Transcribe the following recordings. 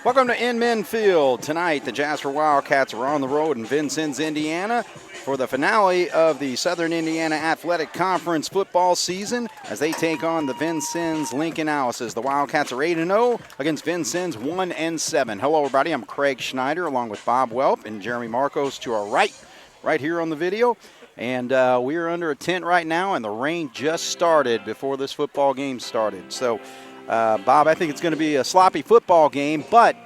Welcome to Inman Field. Tonight, the Jasper Wildcats are on the road in Vincennes, Indiana for the finale of the Southern Indiana Athletic Conference football season as they take on the Vincennes Lincoln Alices. The Wildcats are 8-0 against Vincennes 1-7. Hello, everybody. I'm Craig Schneider along with Bob Welp and Jeremy Marcos to our right here on the video. And we are under a tent right now, and the rain just started before this football game started. So, Bob, I think it's going to be a sloppy football game, but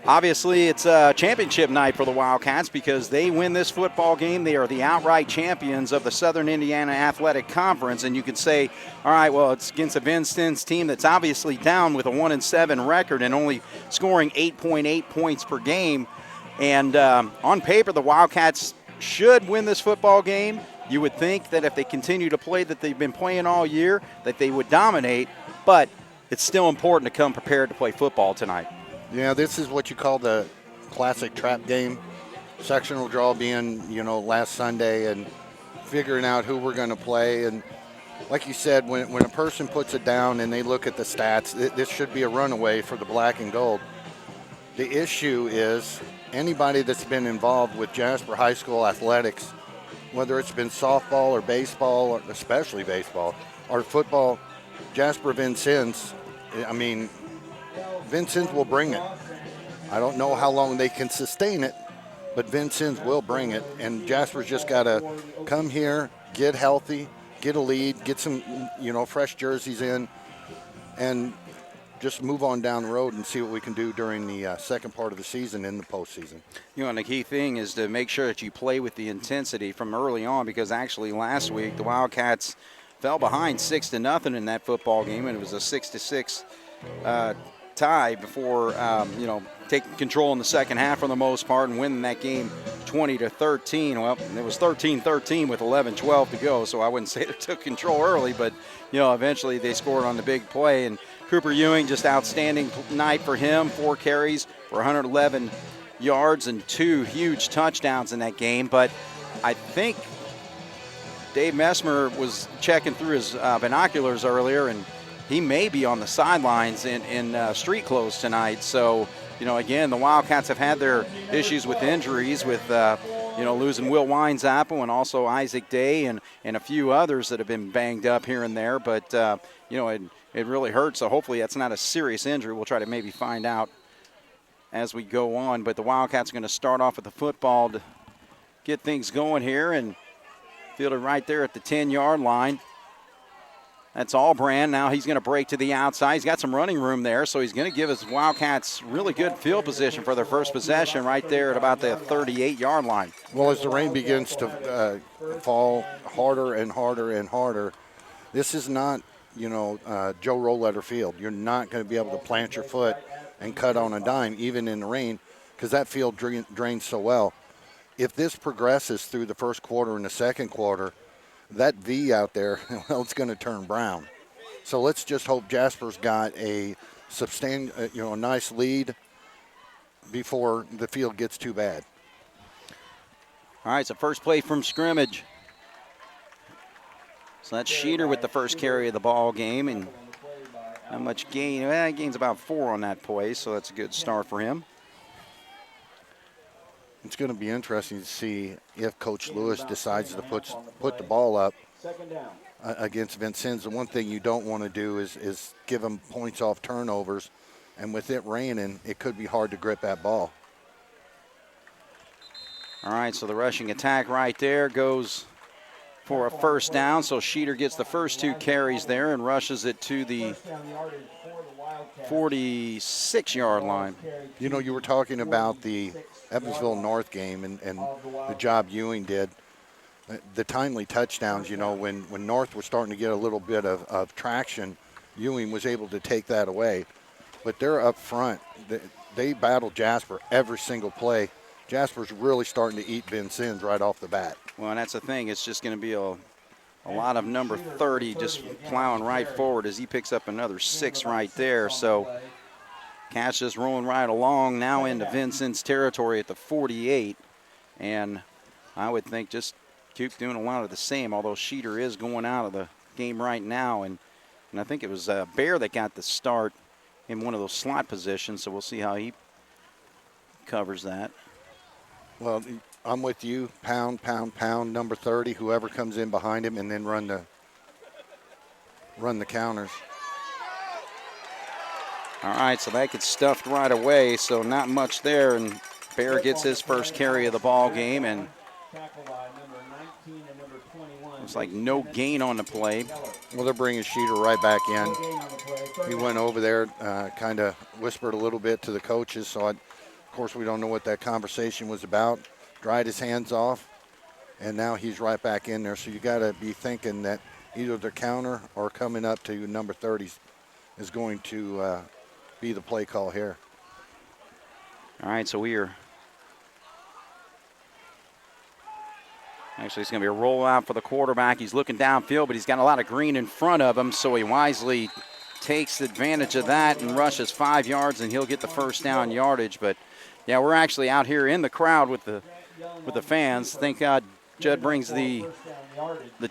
obviously it's a championship night for the Wildcats because they win this football game. They are the outright champions of the Southern Indiana Athletic Conference, and you could say, all right, well, it's against a Vincennes team that's obviously down with a 1-7 record and only scoring 8.8 points per game. And on paper, the Wildcats should win this football game. You would think that if they continue to play that they've been playing all year, that they would dominate, but it's still important to come prepared to play football tonight. Yeah, this is what you call the classic trap game. Sectional draw being, last Sunday and figuring out who we're going to play. And like you said, when a person puts it down and they look at the stats, this should be a runaway for the black and gold. The issue is anybody that's been involved with Jasper High School athletics, whether it's been softball or baseball, or especially baseball, or football, Jasper Vincennes, Vincennes will bring it. I don't know how long they can sustain it, but Vincennes will bring it. And Jasper's just got to come here, get healthy, get a lead, get some, fresh jerseys in, and just move on down the road and see what we can do during the second part of the season in the postseason. And the key thing is to make sure that you play with the intensity from early on, because actually last week the Wildcats fell behind 6-0 in that football game, and it was a 6-6 tie before, taking control in the second half for the most part and winning that game 20-13. Well, it was 13-13 with 11-12 to go, so I wouldn't say they took control early, but, eventually they scored on the big play. And Cooper Ewing, just outstanding night for him, 4 carries for 111 yards and 2 huge touchdowns in that game. But I think Dave Messmer was checking through his binoculars earlier, and he may be on the sidelines in street clothes tonight. So, again, the Wildcats have had their issues with injuries with, losing Will Winesapple and also Isaac Day and a few others that have been banged up here and there. But, it really hurts. So hopefully that's not a serious injury. We'll try to maybe find out as we go on. But the Wildcats are going to start off with the football to get things going here, and fielded right there at the 10-yard line. That's Allbrand. Now he's going to break to the outside. He's got some running room there, so he's going to give his Wildcats really good field position for their first possession right there at about the 38-yard line. Well, as the rain begins to fall harder and harder and harder, this is not, Joe Roletter Field. You're not going to be able to plant your foot and cut on a dime, even in the rain, because that field drains so well. If this progresses through the first quarter and the second quarter, that V out there, well, it's going to turn brown. So let's just hope Jasper's got a a nice lead before the field gets too bad. All right, so first play from scrimmage. So that's Sheeter with the first carry of the ball game, and not much gain. He gains about 4 on that play, so that's a good start for him. It's going to be interesting to see if Coach Lewis decides to put the ball up against Vincennes. The one thing you don't want to do is give them points off turnovers, and with it raining, it could be hard to grip that ball. All right, so the rushing attack right there goes for a first down. So Sheeter gets the first 2 carries there and rushes it to the 46-yard line. You were talking about the Evansville North game and the job Ewing did. The timely touchdowns, when North was starting to get a little bit of traction, Ewing was able to take that away. But they're up front. They battle Jasper every single play. Jasper's really starting to eat Vincennes right off the bat. Well, and that's the thing. It's just going to be a lot of number 30 just plowing right forward as he picks up another 6 right there. So Cash just rolling right along now into Vincennes territory at the 48. And I would think just keep doing a lot of the same, although Sheeter is going out of the game right now. And I think it was Bear that got the start in one of those slot positions, so we'll see how he covers that. Well, I'm with you. Pound, pound, pound. Number 30. Whoever comes in behind him, and then run the counters. All right, so that gets stuffed right away, so not much there, and Bear gets his first carry of the ball game, and looks like no gain on the play. Well, they're bringing Sheeter right back in. He went over there, kind of whispered a little bit to the coaches, so of course we don't know what that conversation was about. Dried his hands off, and now he's right back in there, so you got to be thinking that either the counter or coming up to number 30 is going to be the play call here. All right, so actually, it's going to be a rollout for the quarterback. He's looking downfield, but he's got a lot of green in front of him, so he wisely takes advantage of that and rushes 5 yards, and he'll get the first down yardage. But, yeah, we're actually out here in the crowd with the fans. Thank God Judd brings the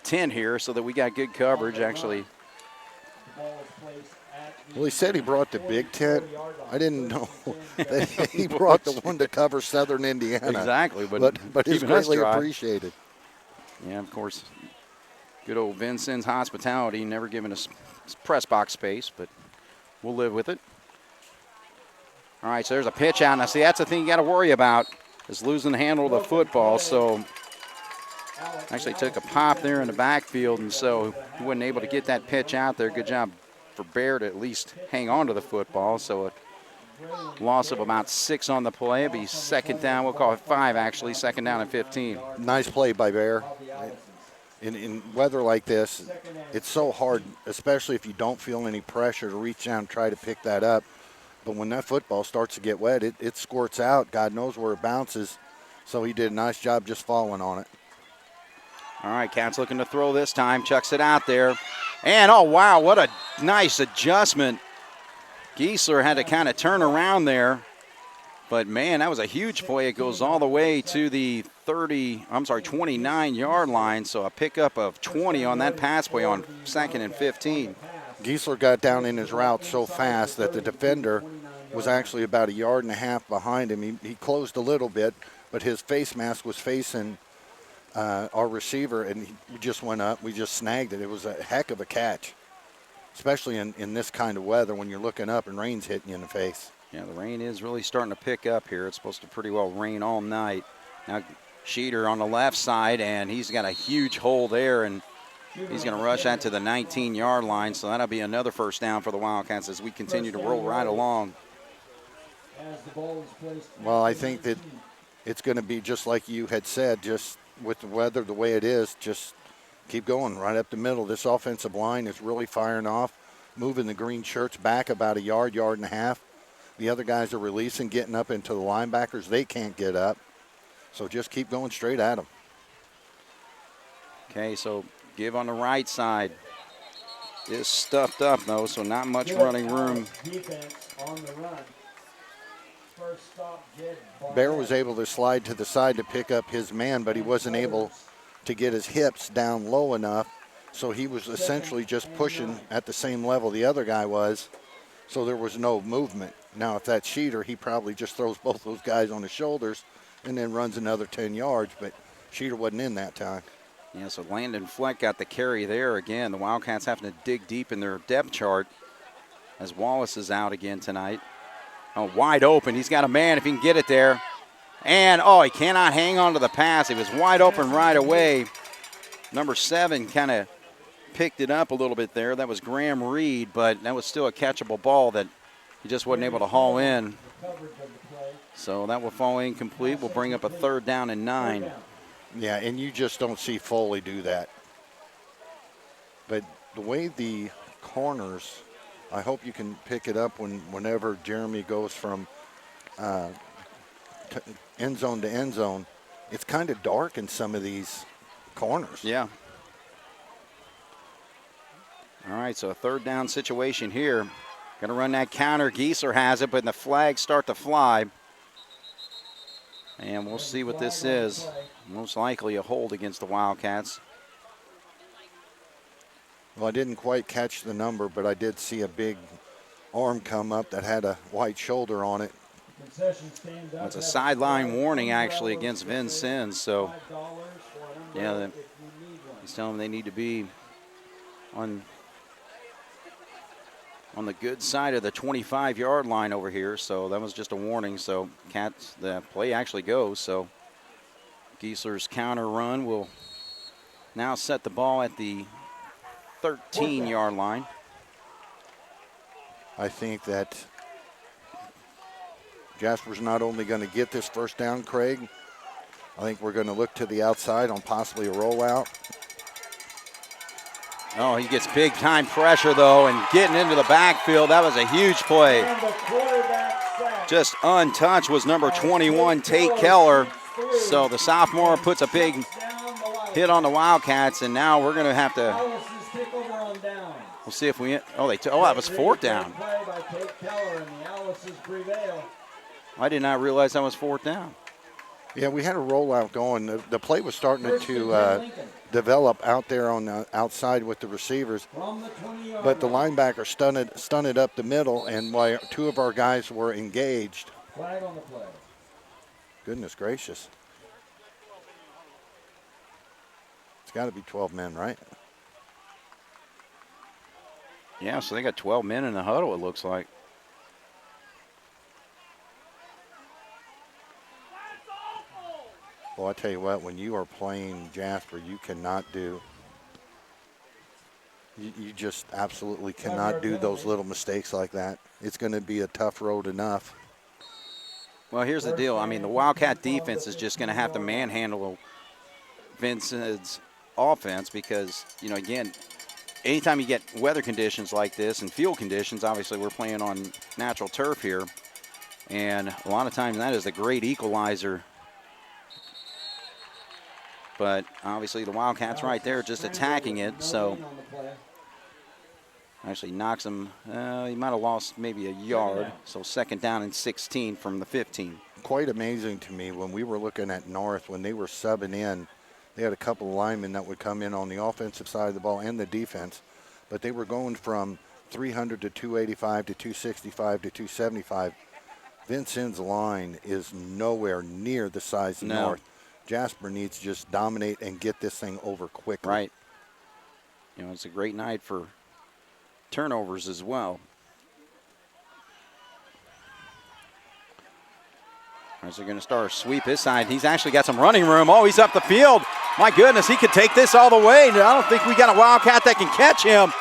tent here so that we got good coverage, actually. Well, he said he brought the big tent. I didn't know that he brought the one to cover Southern Indiana. Exactly, but it's greatly appreciated. Yeah, of course. Good old Vincennes hospitality, never giving us press box space, but we'll live with it. All right, so there's a pitch out. Now, see, that's the thing you got to worry about is losing the handle of the football. So actually took a pop there in the backfield, and so he wasn't able to get that pitch out there. Good job for Bear to at least hang on to the football. So a loss of about 6 on the play. It'll be second down. We'll call it 5, actually. Second down and 15. Nice play by Bear. In weather like this, it's so hard, especially if you don't feel any pressure, to reach down and try to pick that up. But when that football starts to get wet, it squirts out. God knows where it bounces. So he did a nice job just falling on it. All right, Cats looking to throw this time. Chucks it out there. And, oh, wow, what a nice adjustment. Giesler had to kind of turn around there. But, man, that was a huge play. It goes all the way to the 29-yard line. So a pickup of 20 on that pass play on 2nd and 15. Giesler got down in his route so fast that the defender was actually about 1.5 yards behind him. He closed a little bit, but his face mask was facing our receiver, and he just went up. We just snagged it. It was a heck of a catch, especially in this kind of weather when you're looking up and rain's hitting you in the face. Yeah, the rain is really starting to pick up here. It's supposed to pretty well rain all night. Now Sheeter on the left side, and he's got a huge hole there, and he's going to rush that to the 19-yard line, so that'll be another first down for the Wildcats as we continue to roll right along. Well, I think that it's going to be just like you had said, just with the weather the way it is, just keep going right up the middle. This offensive line is really firing off, moving the green shirts back about 1 yard, 1.5 yards. The other guys are releasing, getting up into the linebackers. They can't get up, so just keep going straight at them. Okay, so give on the right side. Is stuffed up, though, so not much running room. Bear was able to slide to the side to pick up his man, but he wasn't able to get his hips down low enough, so he was essentially just pushing at the same level the other guy was, so there was no movement. Now, if that's Sheeter, he probably just throws both those guys on his shoulders and then runs another 10 yards, but Sheeter wasn't in that time. Yeah, so Landon Fleck got the carry there again. The Wildcats having to dig deep in their depth chart as Wallace is out again tonight. Oh, wide open. He's got a man if he can get it there. And, oh, he cannot hang on to the pass. He was wide open right away. Number 7 kind of picked it up a little bit there. That was Graham Reed, but that was still a catchable ball that he just wasn't able to haul in. So that will fall incomplete. We'll bring up a 3rd down and 9. Yeah, and you just don't see Foley do that. But the way the corners, I hope you can pick it up whenever Jeremy goes from end zone to end zone. It's kind of dark in some of these corners. Yeah. All right, so a 3rd down situation here. Going to run that counter. Giesler has it, but the flags start to fly. And we'll see what this is. Most likely a hold against the Wildcats. Well, I didn't quite catch the number, but I did see a big arm come up that had a white shoulder on it. It's a sideline warning actually against Vincennes. So yeah, he's telling them they need to be on the good side of the 25-yard line over here. So that was just a warning. So the play actually goes. So Giesler's counter run will now set the ball at the 13-yard line. I think that Jasper's not only going to get this first down, Craig. I think we're going to look to the outside on possibly a rollout. Oh, he gets big time pressure though, and getting into the backfield. That was a huge play. Just untouched was number 21, Tate Keller. So the sophomore puts a big hit on the Wildcats, and now we're going to have to. We'll see if we. That was fourth down. I did not realize that was fourth down. Yeah, we had a rollout going. The play was starting to develop out there on the outside with the receivers, but the linebacker stunted up the middle, and while two of our guys were engaged. Flag on the play. Goodness gracious. It's got to be 12 men, right? Yeah, so they got 12 men in the huddle, it looks like. Well, I tell you what, when you are playing Jasper, you cannot do, you just absolutely cannot do those little mistakes like that. It's going to be a tough road enough. Well, here's the deal. I mean, the Wildcat defense is just going to have to manhandle Vincennes' offense because, again, anytime you get weather conditions like this and field conditions, obviously we're playing on natural turf here, and a lot of times that is the great equalizer. But obviously the Wildcats right there just attacking it, so actually knocks him. He might have lost maybe a yard, so second down and 16 from the 15. Quite amazing to me when we were looking at North, when they were subbing in, they had a couple of linemen that would come in on the offensive side of the ball and the defense, but they were going from 300 to 285 to 265 to 275. Vincennes' line is nowhere near the size of North. Jasper needs to just dominate and get this thing over quickly. Right. It's a great night for turnovers as well. As they're going to start a sweep his side. He's actually got some running room. Oh, he's up the field. My goodness, he could take this all the way. I don't think we got a Wildcat that can catch him.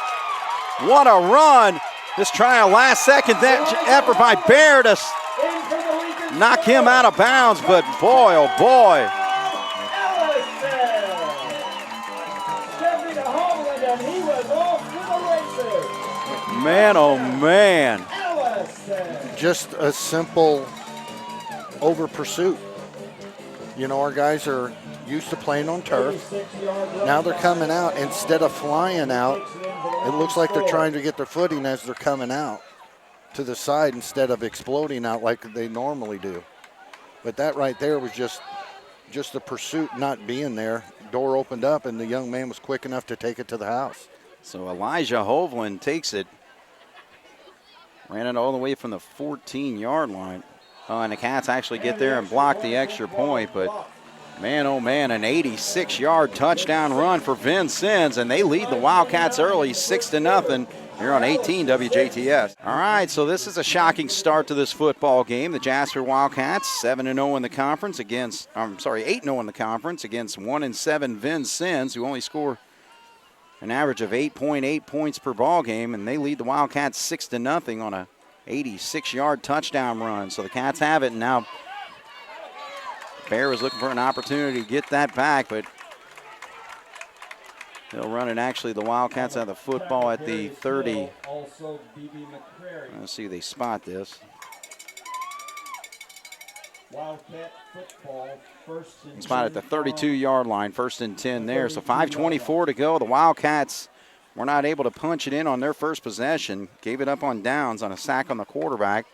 What a run. Just trying a last-second effort by Bear to knock him out of bounds. But boy, oh boy. Man, oh man. Just a simple over pursuit. Our guys are used to playing on turf. Now they're coming out. Instead of flying out, it looks like they're trying to get their footing as they're coming out to the side instead of exploding out like they normally do. But that right there was just the pursuit not being there. Door opened up, and the young man was quick enough to take it to the house. So Elijah Hovland takes it. Ran it all the way from the 14-yard line. And the Cats actually get there and block the extra point. But, man, oh, man, an 86-yard touchdown run for Vincennes. And they lead the Wildcats early, 6-0. Here on 18 WJTS. All right, so this is a shocking start to this football game. The Jasper Wildcats 7-0 in the conference against, 8-0 in the conference against 1-7 Vincennes, who only score an average of 8.8 points per ball game, and they lead the Wildcats 6-0 on a 86-yard touchdown run. So the Cats have it, and now Bear was looking for an opportunity to get that back, but they'll run it. Actually, the Wildcats have the football at the 30. Let's see if they spot this. Wildcat football, first and Spot at the 32-yard line, first and 10 there. So 5:24 to go. The Wildcats were not able to punch it in on their first possession. Gave it up on downs on a sack on the quarterback.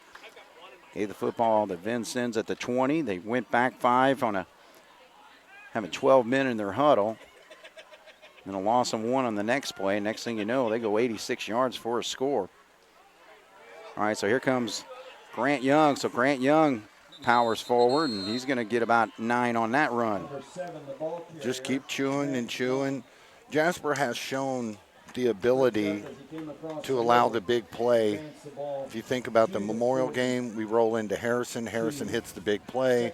Gave the football to Vincennes at the 20. They went back 5 on having 12 men in their huddle. And a loss of 1 on the next play. Next thing you know, they go 86 yards for a score. All right, so here comes Grant Young. So Grant Young powers forward, and he's going to get about 9 on that run. Number 7, the ball carrier. Just keep chewing and chewing. Jasper has shown the ability to allow the big play. If you think about the Memorial game, we roll into Harrison. Harrison hits the big play.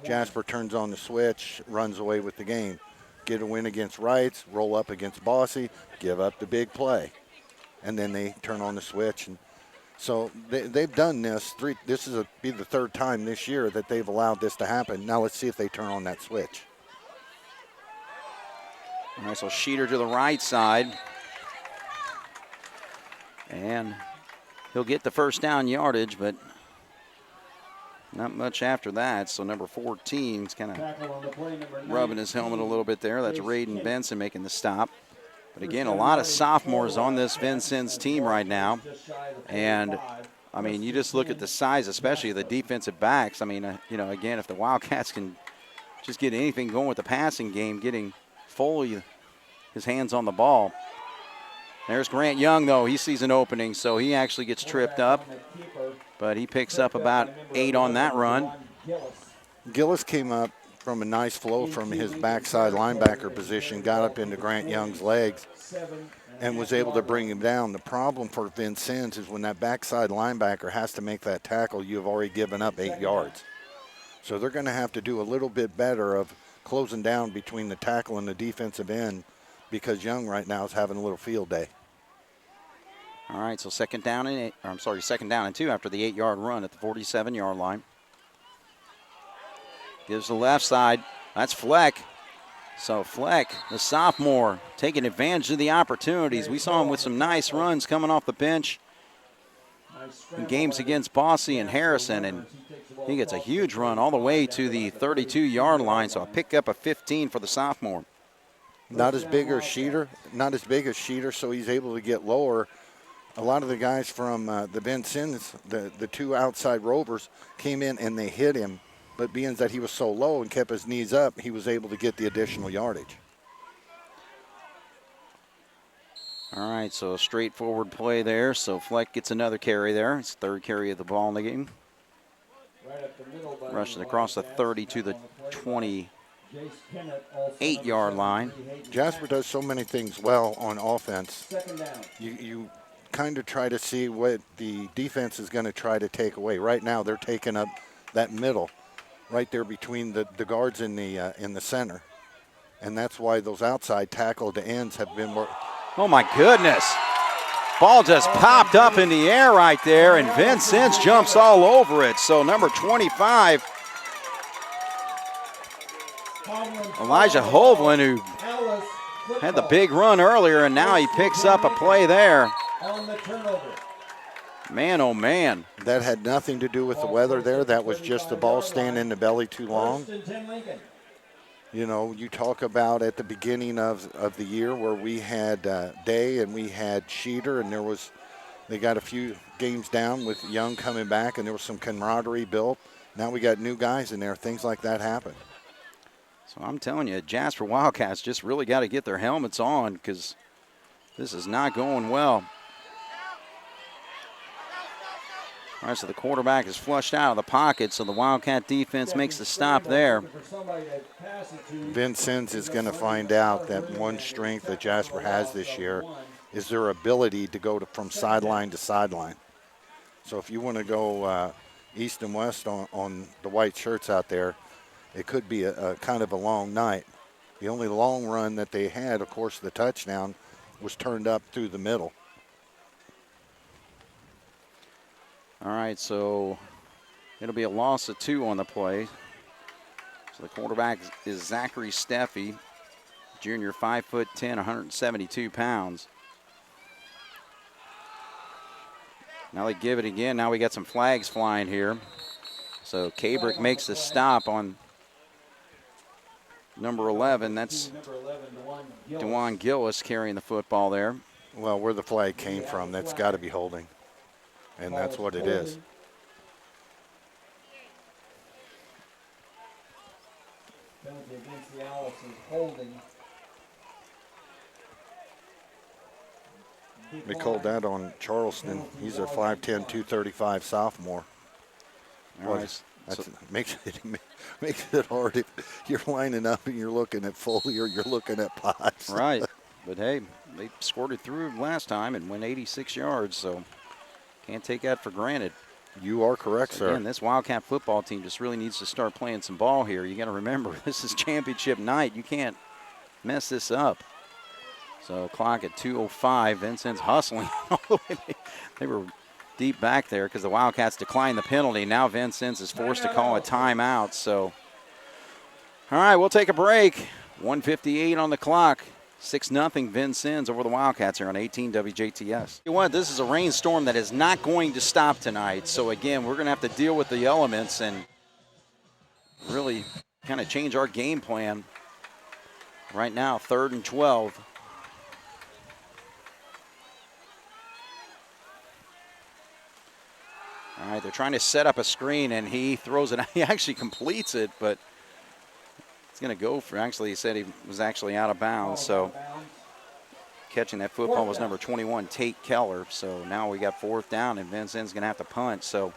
Jasper turns on the switch, runs away with the game. Get a win against Wrights, roll up against Bossy, give up the big play. And then they turn on the switch. And so they've done this. This is be the third time this year that they've allowed this to happen. Now let's see if they turn on that switch. All right, so Sheeter to the right side. And he'll get the first down yardage, but not much after that. So number 14 is kind of rubbing his helmet a little bit there. That's Raiden Benson making the stop. But again, a lot of sophomores on this Vincennes team right now. And, I mean, you just look at the size, especially of the defensive backs. I mean, you know, again, if the Wildcats can just get anything going with the passing game, getting Foley his hands on the ball. There's Grant Young, though. He sees an opening, so he actually gets tripped up. But he picks up about 8 on that run. Gillis came up from a nice flow from his backside linebacker position, got up into Grant Young's legs, and was able to bring him down. The problem for Vincennes is when that backside linebacker has to make that tackle, you've already given up 8 yards. So they're going to have to do a little bit better of closing down between the tackle and the defensive end, because Young right now is having a little field day. All right, so second down and 2 after the 8-yard run at the 47-yard line. Gives the left side. That's Fleck. So Fleck, the sophomore, taking advantage of the opportunities. We saw him with some nice runs coming off the bench in games against Bossy and Harrison, and he gets a huge run all the way to the 32-yard line. So a pickup of 15 for the sophomore. Not as big as Sheeter, so he's able to get lower. A lot of the guys from the Vincennes, the 2 outside rovers, came in and they hit him. But being that he was so low and kept his knees up, he was able to get the additional yardage. All right, so a straightforward play there. So Fleck gets another carry there. It's third carry of the ball in the game. Rushes across the 30 to the 28-yard line. Jasper does so many things well on offense. You kind of try to see what the defense is going to try to take away. Right now they're taking up that middle right there between the guards in the center. And that's why those outside tackle to ends have been more. Oh, my goodness. Ball just popped up in the air right there, and Vincennes jumps all over it. So number 25, Elijah Hovland, who had the big run earlier, and now he picks up a play there. Man, oh, man. That had nothing to do with the weather there. That was just the ball staying in the belly too long. You know, you talk about at the beginning of the year where we had Day and we had Sheeter, and they got a few games down with Young coming back, and there was some camaraderie built. Now we got new guys in there. Things like that happen. So I'm telling you, Jasper Wildcats just really got to get their helmets on, because this is not going well. All right, so the quarterback is flushed out of the pocket, so the Wildcat defense makes the stop there. Vincennes is going to find out that one strength that Jasper has this year is their ability to go from sideline to sideline. So if you want to go east and west on the white shirts out there, it could be a kind of a long night. The only long run that they had, of course, the touchdown, was turned up through the middle. All right, so it'll be a loss of 2 on the play. So the quarterback is Zachary Steffi, junior, 5'10", 172 pounds. Now they give it again. Now we got some flags flying here. So Cabrick makes the stop on number 11. That's DeJuan Gillis carrying the football there. Well, where the flag came from, that's got to be holding. And that's what it is. Penalty against the Owls is holding. They called that on Charleston. He's a 5'10", 235 sophomore. All right. That's, makes it hard if you're lining up and you're looking at Foley or you're looking at Potts. Right. But, hey, they scored it through last time and went 86 yards, so can't take that for granted. You are correct, So sir. again, this Wildcat football team just really needs to start playing some ball here. You got to remember, this is championship night. You can't mess this up. So clock at 2:05. Vincennes hustling. They were deep back there because the Wildcats declined the penalty. Now Vincennes is forced to call a timeout. So, all right, we'll take a break. 1:58 on the clock. 6-0 Vincennes over the Wildcats here on 18 WJTS. You know what? This is a rainstorm that is not going to stop tonight. So again, we're going to have to deal with the elements and really kind of change our game plan. Right now, 3rd and 12. All right, they're trying to set up a screen, and he throws it. He actually completes it, but it's going to go for, actually, he said he was actually out of bounds. So catching that football was number 21, Tate Keller. So now we got 4th down, and Vincennes going to have to punt. So,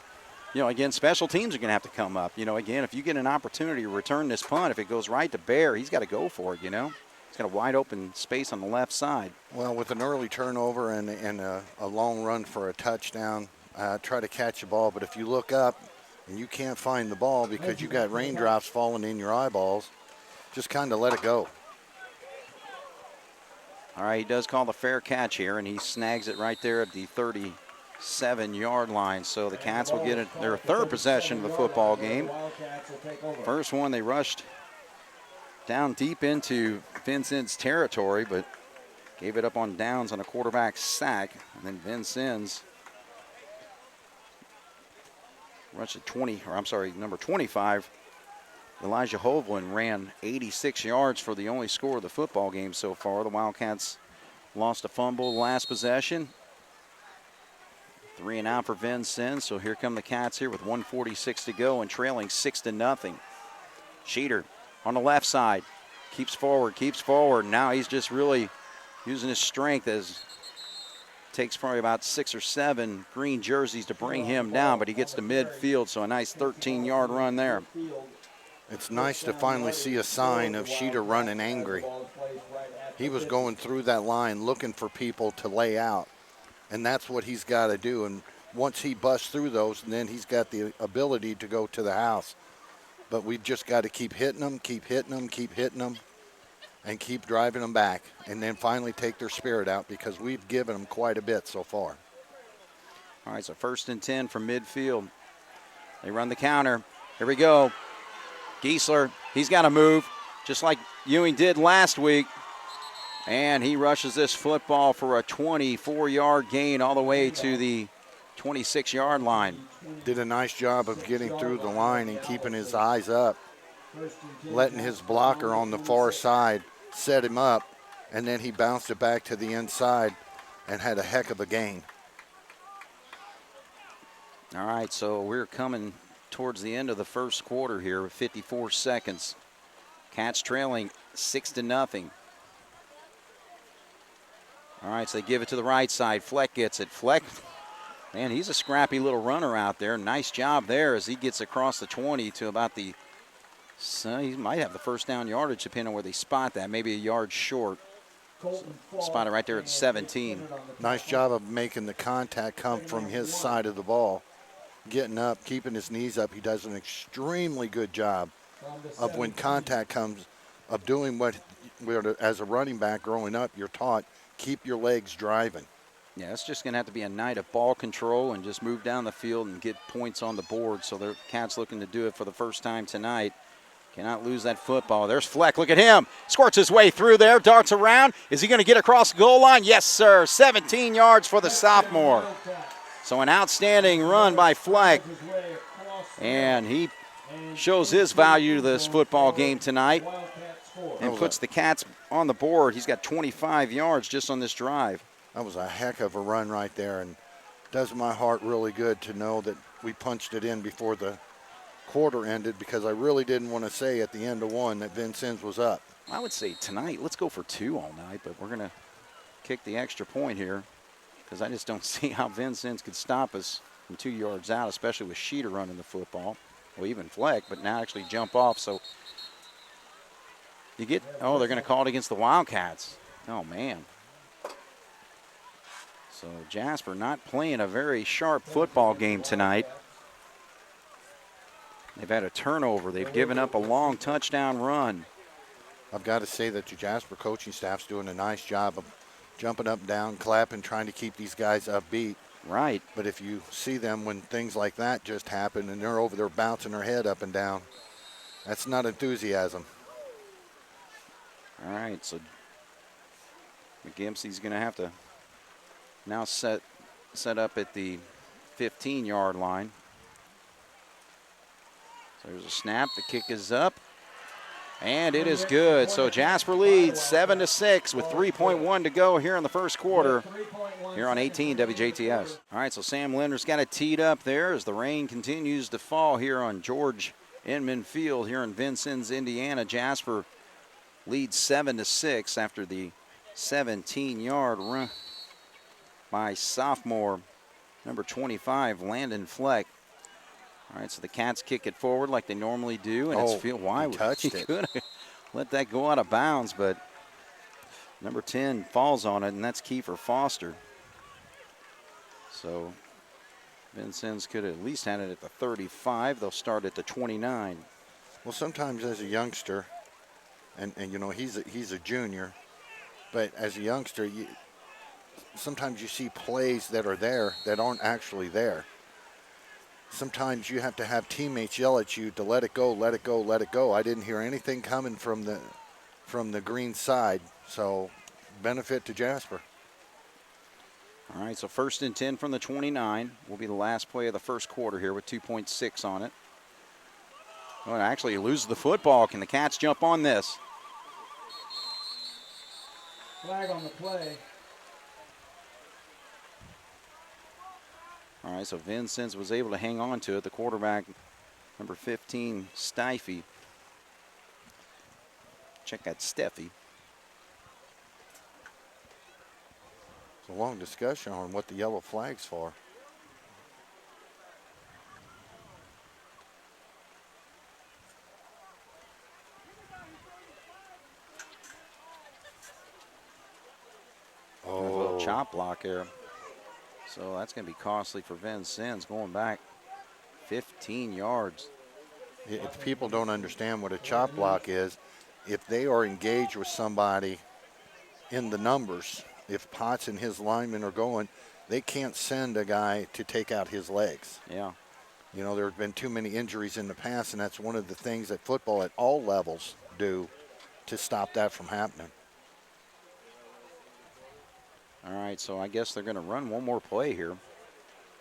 you know, again, special teams are going to have to come up. You know, again, if you get an opportunity to return this punt, if it goes right to Bear, he's got to go for it, you know. He's got a wide open space on the left side. Well, with an early turnover and a long run for a touchdown, try to catch the ball. But if you look up and you can't find the ball because you got raindrops falling in your eyeballs, just kind of let it go. All right, he does call the fair catch here, and he snags it right there at the 37-yard line. So the Cats will get their 3rd possession of the football game. First one, they rushed down deep into Vincennes' territory, but gave it up on downs on a quarterback sack. And then Vincennes rushed at number 25. Elijah Hovland ran 86 yards for the only score of the football game so far. The Wildcats lost a fumble last possession. 3 and out for Vincennes. So here come the Cats here with 1:46 to go and trailing 6-0. Sheeter on the left side keeps forward. Now he's just really using his strength as takes probably about 6 or 7 green jerseys to bring him down, but he gets to midfield. So a nice 13-yard run there. It's nice to finally see a sign of Sheeter running angry. He was going through that line looking for people to lay out, and that's what he's got to do. And once he busts through those, then he's got the ability to go to the house. But we've just got to keep hitting them, and keep driving them back, and then finally take their spirit out because we've given them quite a bit so far. All right, so 1st and 10 from midfield. They run the counter. Here we go. Giesler, he's got to move, just like Ewing did last week. And he rushes this football for a 24-yard gain all the way to the 26-yard line. Did a nice job of getting through the line and keeping his eyes up, letting his blocker on the far side set him up, and then he bounced it back to the inside and had a heck of a gain. All right, so we're coming towards the end of the first quarter here with 54 seconds. Cats trailing 6-0. All right, so they give it to the right side. Fleck gets it. Fleck, man, he's a scrappy little runner out there. Nice job there as he gets across the 20 to about the, so he might have the 1st down yardage depending on where they spot that, maybe a yard short. Spotted right there at 17. Nice job of making the contact come from his side of the ball. Getting up, keeping his knees up. He does an extremely good job of when contact comes, of doing what, as a running back growing up, you're taught, keep your legs driving. Yeah, it's just going to have to be a night of ball control and just move down the field and get points on the board. So the Cats looking to do it for the first time tonight. Cannot lose that football. There's Fleck. Look at him. Squirts his way through there, darts around. Is he going to get across the goal line? Yes, sir. 17 yards for the sophomore. So an outstanding run by Fleck. And he shows his value to this football game tonight and puts the Cats on the board. He's got 25 yards just on this drive. That was a heck of a run right there, and does my heart really good to know that we punched it in before the quarter ended, because I really didn't want to say at the end of one that Vincennes was up. I would say tonight, let's go for 2 all night, but we're going to kick the extra point here because I just don't see how Vincennes could stop us. from 2 yards out, especially with Sheeter running the football. Well, even Fleck, but now actually jump off. So you get, oh, they're going to call it against the Wildcats. Oh, man. So Jasper not playing a very sharp football game tonight. They've had a turnover. They've given up a long touchdown run. I've got to say that the Jasper coaching staff's doing a nice job of jumping up, down, clapping, trying to keep these guys upbeat. Right. But if you see them when things like that just happen and they're over there bouncing their head up and down, that's not enthusiasm. All right, so McGimpsey's going to have to now set up at the 15-yard line. So there's a snap. The kick is up, and it is good. So Jasper leads 7-6 with 3.1 to go here in the first quarter here on 18 WJTS. All right, so Sam Linder's got it teed up there as the rain continues to fall here on George Inman Field here in Vincennes, Indiana. Jasper leads 7-6 after the 17-yard run by sophomore number 25, Landon Fleck. All right, so the Cats kick it forward like they normally do, and it's why he touched he it. could have let that go out of bounds, but number 10 falls on it, and that's Kiefer Foster. So Vincennes could have at least had it at the 35. They'll start at the 29. Well, sometimes as a youngster, and you know, he's a junior, but as a youngster, sometimes you see plays that are there that aren't actually there. Sometimes you have to have teammates yell at you to let it go, let it go, let it go. I didn't hear anything coming from the green side, so benefit to Jasper. All right, so 1st and 10 from the 29 will be the last play of the first quarter here with 2.6 on it. Oh, and actually he loses the football. Can the Cats jump on this? Flag on the play. All right, so Vincennes was able to hang on to it. The quarterback, number 15, Stiefy. Check that Steffi. It's a long discussion on what the yellow flag's for. A little chop block here. So that's going to be costly for Vincennes going back 15 yards. If people don't understand what a chop block is, if they are engaged with somebody in the numbers, if Potts and his linemen are going, they can't send a guy to take out his legs. Yeah. You know, there have been too many injuries in the past, and that's one of the things that football at all levels do to stop that from happening. All right, so I guess they're going to run one more play here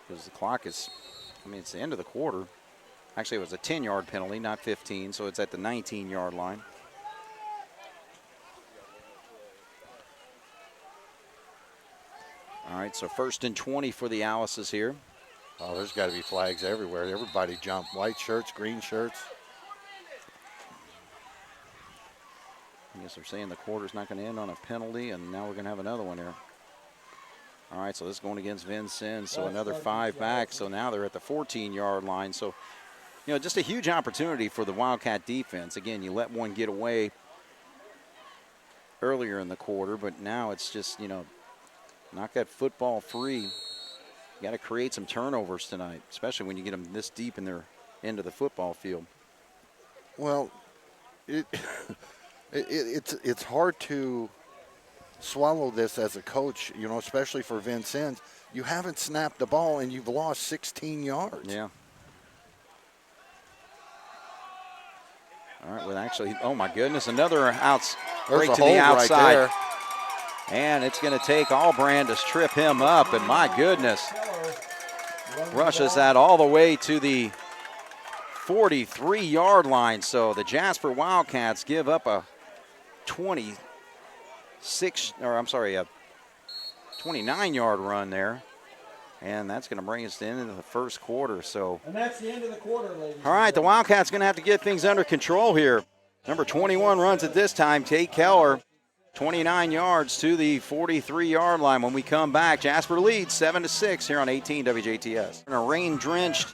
because the clock is, I mean, it's the end of the quarter. Actually, it was a 10-yard penalty, not 15, so it's at the 19-yard line. All right, so 1st and 20 for the Alices here. Oh, there's got to be flags everywhere. Everybody jumped. White shirts, green shirts. I guess they're saying the quarter's not going to end on a penalty, and now we're going to have another one here. All right, so this is going against Vincennes, so another 5 back. So now they're at the 14-yard line. So, you know, just a huge opportunity for the Wildcat defense. Again, you let one get away earlier in the quarter, but now it's just, you know, knock that football free. You got to create some turnovers tonight, especially when you get them this deep in their end of the football field. Well, it's hard to swallow this as a coach, you know, especially for Vincennes. You haven't snapped the ball and you've lost 16 yards. Yeah. All right, well, actually, oh my goodness, another break to the outside. Right there. And it's going to take Allbrand to trip him up, and my goodness, rushes that all the way to the 43-yard line. So the Jasper Wildcats give up a 29-yard run there. And that's going to bring us to the end of the first quarter. So, and that's the end of the quarter, ladies. All right, the Wildcats going to have to get things under control here. Number 21 runs it this time, Tate Keller. 29 yards to the 43-yard line. When we come back, Jasper leads 7-6 here on 18 WJTS. In a rain-drenched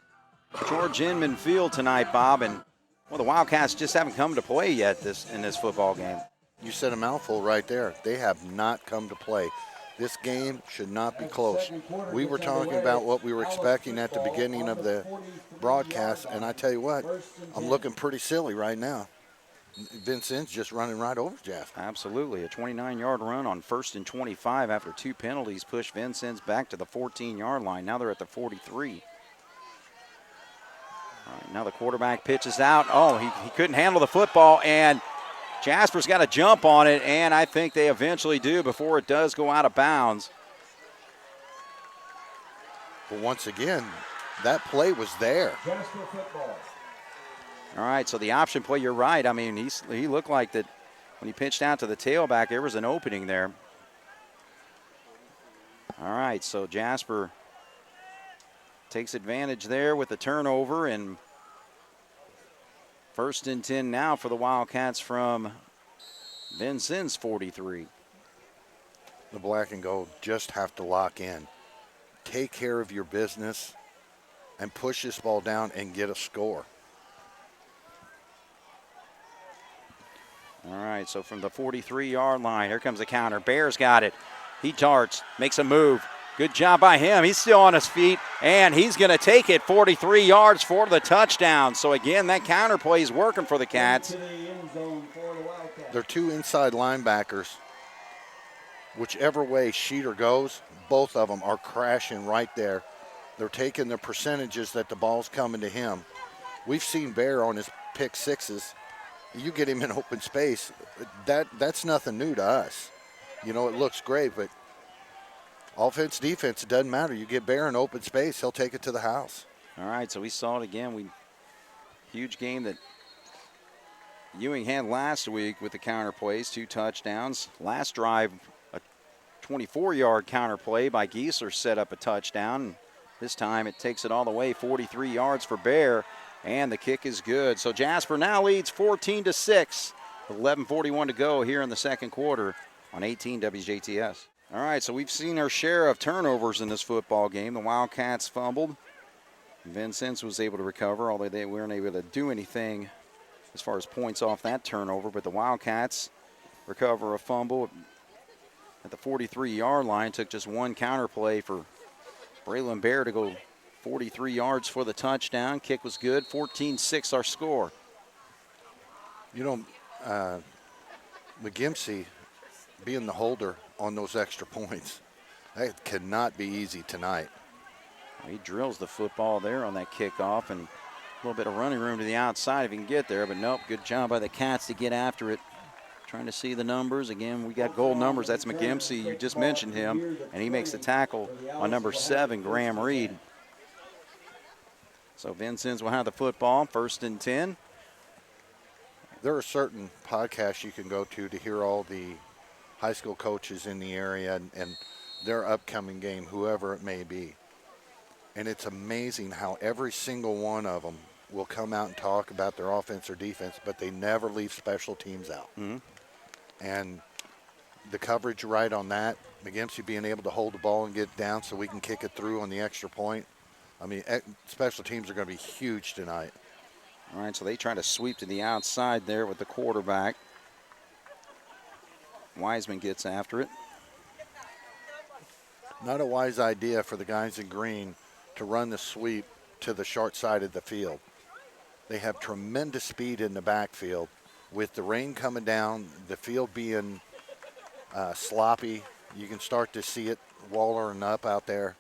George Inman Field tonight, Bob, and well, the Wildcats just haven't come to play yet in this football game. You said a mouthful right there. They have not come to play. This game should not be close. We were talking about what we were expecting at the beginning of the broadcast, and I tell you what, I'm looking pretty silly right now. Vincennes just running right over Jasper. Absolutely. A 29-yard run on 1st and 25 after 2 penalties pushed Vincennes back to the 14-yard line. Now they're at the 43. All right, now the quarterback pitches out. Oh, he couldn't handle the football, and Jasper's got to jump on it, and I think they eventually do before it does go out of bounds. But once again, that play was there. Jasper football. All right, so the option play, you're right. I mean, he looked like that when he pitched out to the tailback, there was an opening there. All right, so Jasper takes advantage there with the turnover, and 1st and 10 now for the Wildcats from Vincennes 43. The black and gold just have to lock in. Take care of your business and push this ball down and get a score. All right, so from the 43-yard line, here comes the counter. Bears got it. He darts, makes a move. Good job by him. He's still on his feet, and he's going to take it 43 yards for the touchdown. So, again, that counter play is working for the Cats. They're 2 inside linebackers. Whichever way Sheeter goes, both of them are crashing right there. They're taking the percentages that the ball's coming to him. We've seen Bear on his pick sixes. You get him in open space, that's nothing new to us. You know, it looks great, but offense, defense, it doesn't matter. You get Bear in open space, he'll take it to the house. All right, so we saw it again. Huge game that Ewing had last week with the counter plays, 2 touchdowns. Last drive, a 24-yard counter play by Giesler set up a touchdown. This time it takes it all the way, 43 yards for Bear, and the kick is good. So Jasper now leads 14-6 with 11:41 to go here in the second quarter on 18 WJTS. All right, so we've seen our share of turnovers in this football game. The Wildcats fumbled. Vincennes was able to recover, although they weren't able to do anything as far as points off that turnover. But the Wildcats recover a fumble at the 43-yard line. Took just one counter play for Braylon Bear to go 43 yards for the touchdown. Kick was good. 14-6 our score. You know, McGimsey being the holder on those extra points, that cannot be easy tonight. He drills the football there on that kickoff, and a little bit of running room to the outside if he can get there, but nope, good job by the Cats to get after it. Trying to see the numbers. Again, we got gold numbers. That's McGimsey. You just mentioned him, and he makes the tackle on number 7, Graham Reed. So Vincennes will have the football, 1st and 10. There are certain podcasts you can go to hear all the high school coaches in the area and their upcoming game, whoever it may be. And it's amazing how every single one of them will come out and talk about their offense or defense, but they never leave special teams out. Mm-hmm. And the coverage right on that, McGimsey being able to hold the ball and get down so we can kick it through on the extra point. I mean, special teams are going to be huge tonight. All right, so they try to sweep to the outside there with the quarterback. Wiseman gets after it. Not a wise idea for the guys in green to run the sweep to the short side of the field. They have tremendous speed in the backfield. With the rain coming down, the field being sloppy, you can start to see it wallering up out there.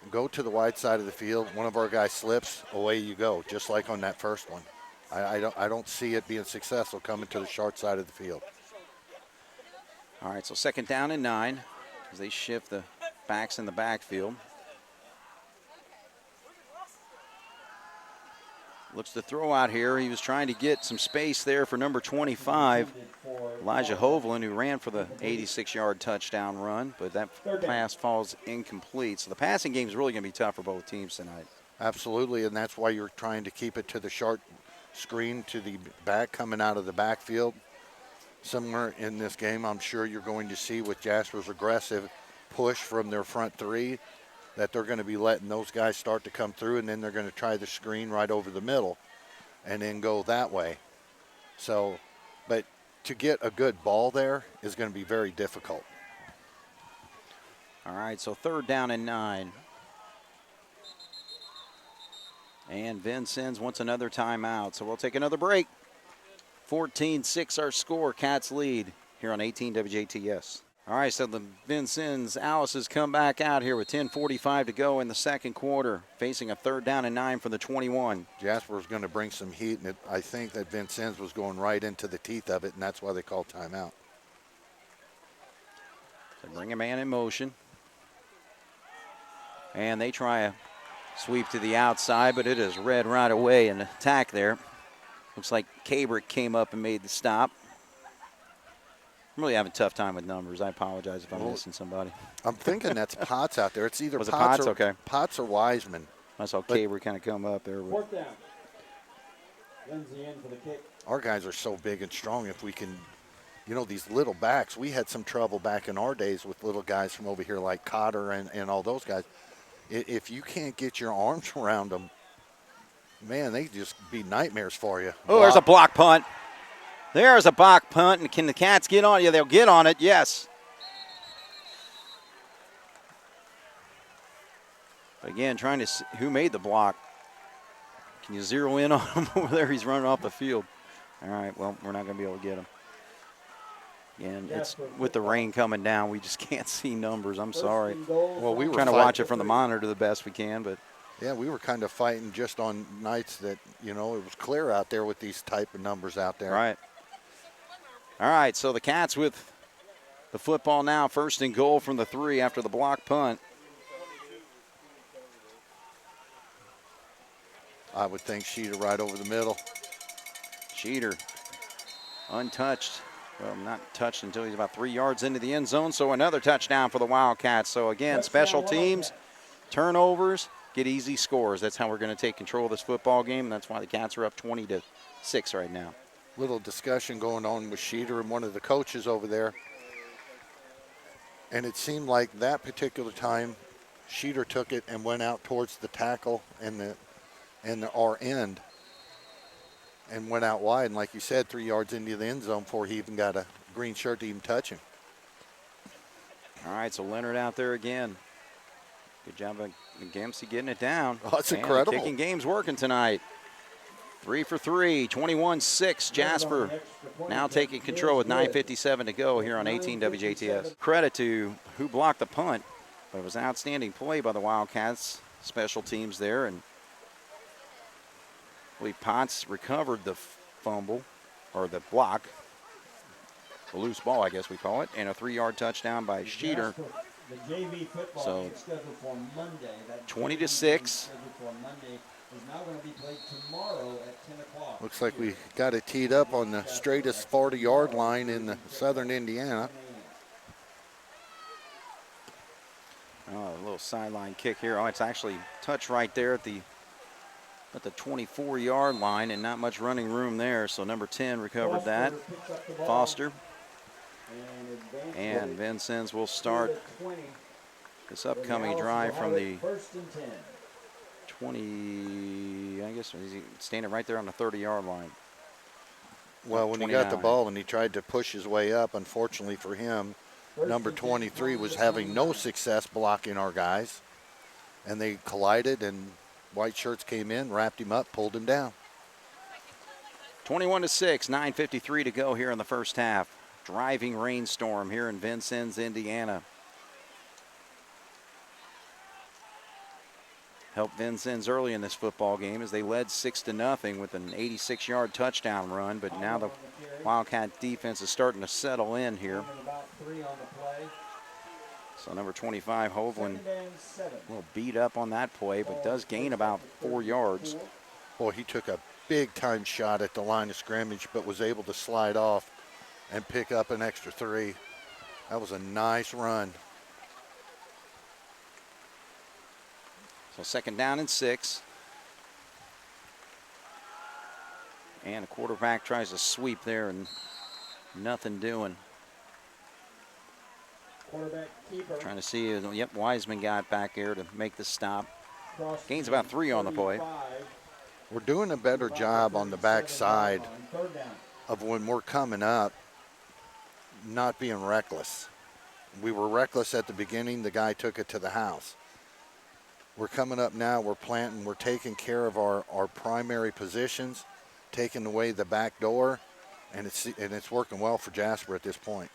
Go to the wide side of the field. One of our guys slips, away you go, just like on that first one. I don't see it being successful coming to the short side of the field. All right, so 2nd down and 9 as they shift the backs in the backfield. Looks to throw out here. He was trying to get some space there for number 25, Elijah Hovland, who ran for the 86-yard touchdown run, but that pass falls incomplete. So the passing game is really going to be tough for both teams tonight. Absolutely, and that's why you're trying to keep it to the short screen to the back coming out of the backfield. Similar in this game, I'm sure you're going to see with Jasper's aggressive push from their front three that they're going to be letting those guys start to come through, and then they're going to try the screen right over the middle and then go that way. So, but to get a good ball there is going to be very difficult. All right, so 3rd down and 9. And Vincennes wants another timeout, so we'll take another break. 14-6 our score, Cats lead here on 18 WJTS. All right, so the Vincennes Alice's come back out here with 10:45 to go in the second quarter, facing a 3rd down and 9 for the 21. Jasper's going to bring some heat, and I think that Vincennes was going right into the teeth of it, and that's why they called timeout. They bring a man in motion. And they try a sweep to the outside, but it is read right away in attack there. Looks like Cabrick came up and made the stop. I'm really having a tough time with numbers. I apologize if I'm missing somebody. I'm thinking that's Potts out there. It's either Was it Potts, Potts? Okay. Potts or Wiseman. I saw Cabrick kind of come up there. 4th down. Lindsay in for the kick. Our guys are so big and strong. If we can, you know, these little backs, we had some trouble back in our days with little guys from over here like Cotter and all those guys. If you can't get your arms around them, man, they just be nightmares for you. Oh, there's a block punt. There's a block punt, and can the Cats get on it? Yeah, they'll get on it, yes. But again, trying to see who made the block. Can you zero in on him over there? He's running off the field. All right, well, we're not going to be able to get him. Again, it's with the rain coming down, we just can't see numbers. I'm sorry. Well, we were trying to watch it from the monitor the best we can, but yeah, we were kind of fighting just on nights that, you know, it was clear out there with these type of numbers out there. Right. All right, so the Cats with the football now, 1st and goal from the 3 after the block punt. I would think Sheeter right over the middle. Sheeter untouched. Well, not touched until he's about 3 yards into the end zone, so another touchdown for the Wildcats. So again, special teams, turnovers, get easy scores. That's how we're going to take control of this football game, and that's why the Cats are up 20-6 right now. Little discussion going on with Sheeter and one of the coaches over there. And it seemed like that particular time, Sheeter took it and went out towards the tackle and our end and went out wide. And like you said, 3 yards into the end zone before he even got a green shirt to even touch him. All right, so Leonard out there again. Good job of Dempsey getting it down. Oh, that's incredible. The kicking game's working tonight. 3 for 3, 21-6. Jasper now taking control with 9:57 to go here on 18 WJTS. Credit to who blocked the punt, but it was an outstanding play by the Wildcats, special teams there, and I believe Potts recovered the fumble, or the block, the loose ball I guess we call it, and a 3-yard touchdown by Sheeter. The JV football So, game scheduled for Monday. That 20-6. scheduled for Monday is now going to be played tomorrow at 10 o'clock. Looks like we got it teed up on the straightest 40-yard line in the southern Indiana. Oh, a little sideline kick here. Oh, it's actually touched right there at the 24-yard line, and not much running room there. So number 10 recovered that. Foster. And Vincennes will start this upcoming drive from the 20, I guess he's standing right there on the 30-yard line. Well, when he got the ball and he tried to push his way up, unfortunately for him, number 23 was having no success blocking our guys. And they collided, and white shirts came in, wrapped him up, pulled him down. 21-6, 9:53 to go here in the first half. Driving rainstorm here in Vincennes, Indiana. Helped Vincennes early in this football game as they led 6-0 with an 86-yard touchdown run, but now the Wildcat defense is starting to settle in here. So number 25, Hovland, a little beat up on that play, but does gain about 4 yards. Boy, he took a big-time shot at the line of scrimmage, but was able to slide off and pick up an extra 3. That was a nice run. So 2nd down and 6. And the quarterback tries to sweep there, and Nothing doing. Quarterback keeper. Trying to see, yep, Wiseman got back there to make the stop. Cross Gains about 3 on the play. 35. We're doing a better job on the backside Third down. of when we're coming up, not being reckless. We were reckless at the beginning. The guy took it to the house. We're coming up now. We're planting. We're taking care of our primary positions, taking away the back door, and it's working well for Jasper at this point.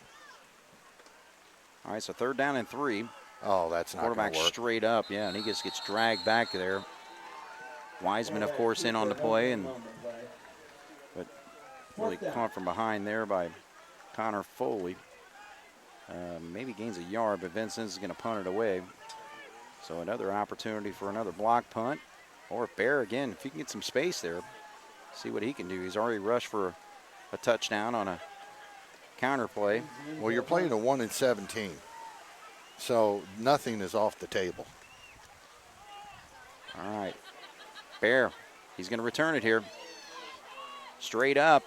All right, so 3rd down and 3. Oh, that's not going Quarterback to work. straight up, yeah, and he just gets dragged back there. Wiseman, of course, in on the play, but really caught from behind there by Connor Foley. Maybe gains a yard, but Vincennes is going to punt it away. So another opportunity for another block punt. Or Bear again, if he can get some space there, see what he can do. He's already rushed for a touchdown on a counter play. Well, you're playing a 1-17, so nothing is off the table. All right, Bear, he's going to return it here. Straight up,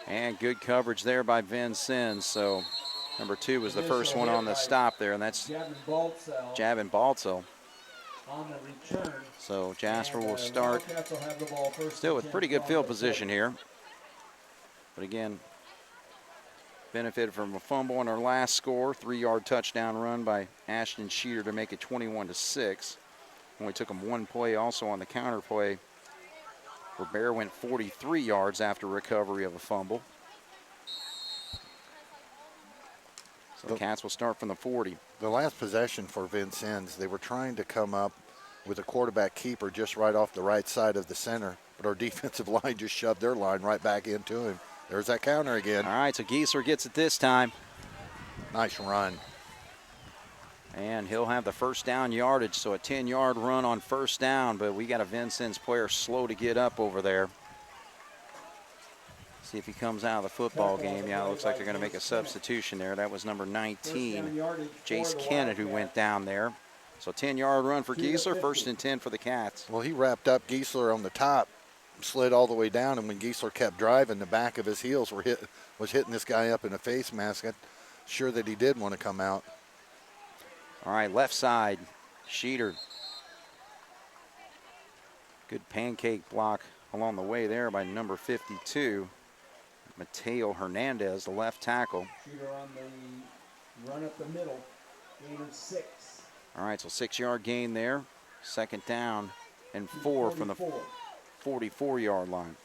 and good coverage there by Vincennes. So number 2 was the first one on the stop there, and that's Javin Baltzel. On the return. So Jasper will start still with pretty good field position here. But again, benefited from a fumble on our last score, 3-yard touchdown run by Ashton Sheeter to make it 21-6. Only took him 1 play also on the counter play, where Bear went 43 yards after recovery of a fumble. So the Cats will start from the 40. The last possession for Vincennes, they were trying to come up with a quarterback keeper just right off the right side of the center, but our defensive line just shoved their line right back into him. There's that counter again. All right, so Giesler gets it this time. Nice run. And he'll have the first down yardage, so a 10-yard run on first down, but we got a Vincennes player slow to get up over there. See if he comes out of the football game. Yeah, it looks like they're going to make a substitution there. That was number 19, Jace Kennett, who went down there. So 10-yard run for Giesler, 1st and 10 for the Cats. Well, he wrapped up Giesler on the top, slid all the way down, and when Giesler kept driving, the back of his heels was hitting this guy up in the face mask. I'm sure that he did want to come out. All right, left side, Sheeter. Good pancake block along the way there by number 52, Mateo Hernandez, the left tackle. Sheeter on the run up the middle, gain of 6. All right, so 6-yard gain there. 2nd down and 4 from the 44-yard line.